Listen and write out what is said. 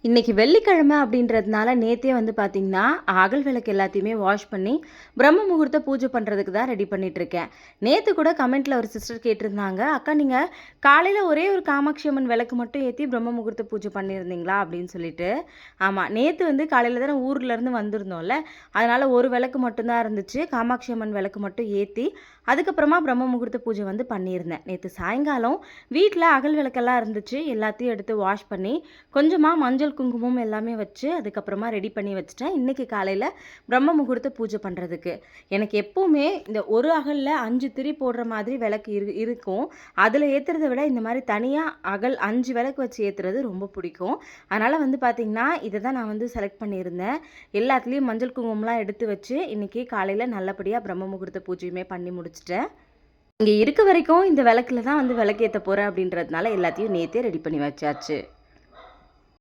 இன்னைக்கு வெள்ளிக்கிழமை அப்படின்றதுனால நேத்தே வந்து பார்த்தீங்கன்னா, அகல் விளக்கு எல்லாத்தையுமே வாஷ் பண்ணி, பிரம்ம முகூர்த்த பூஜை பண்ணுறதுக்கு தான் ரெடி பண்ணிட்டுருக்கேன். நேத்து கூட கமெண்ட்ல ஒரு சிஸ்டர் கேட்டிருந்தாங்க, "அக்கா நீங்க காலையில ஒரே ஒரு காமாட்சி அம்மன் விளக்கு மட்டும் ஏத்தி பிரம்ம முகூர்த்த பூஜை பண்ணியிருந்தீங்களா?" அப்படின்னு சொல்லிட்டு. ஆமா, நேத்து வந்து காலையில தானே ஊர்லேருந்து வந்திருந்தோம்ல, அதனால ஒரு விளக்கு மட்டும் தான் இருந்துச்சு. காமாட்சி அம்மன் விளக்கு மட்டும் ஏத்தி, அதுக்கப்புறமா பிரம்ம முகூர்த்த பூஜை வந்து பண்ணியிருந்தேன். நேத்து சாயங்காலம் வீட்ல அகல் விளக்கெல்லாம் இருந்துச்சு. எல்லாத்தையும் எடுத்து வாஷ் பண்ணி, கொஞ்சமா மஞ்சள் குங்குமம் எல்லாமே வச்சு அதுக்கப்புறமா ரெடி பண்ணி வச்சுட்டேன். இன்னைக்கு காலையில் பிரம்ம முகூர்த்த பூஜை பண்ணுறதுக்கு. எனக்கு எப்போவுமே இந்த ஒரு அகலில் 5 திரி போடுற மாதிரி விளக்கு இருக்கும். அதில் ஏற்றுறத விட இந்த மாதிரி தனியாக அகல் 5 விளக்கு வச்சு ஏற்றுறது ரொம்ப பிடிக்கும். அதனால் வந்து பார்த்திங்கன்னா இதை தான் நான் வந்து செலக்ட் பண்ணியிருந்தேன். எல்லாத்துலேயும் மஞ்சள் குங்குமம்லாம் எடுத்து வச்சு இன்றைக்கி காலையில் நல்லபடியாக பிரம்ம முகூர்த்த பூஜையுமே பண்ணி முடிச்சிட்டேன். இங்கே இருக்க வரைக்கும் இந்த விளக்கில் தான் வந்து விளக்கேற்ற போகிறேன் அப்படின்றதுனால எல்லாத்தையும் நேற்றே ரெடி பண்ணி வச்சாச்சு.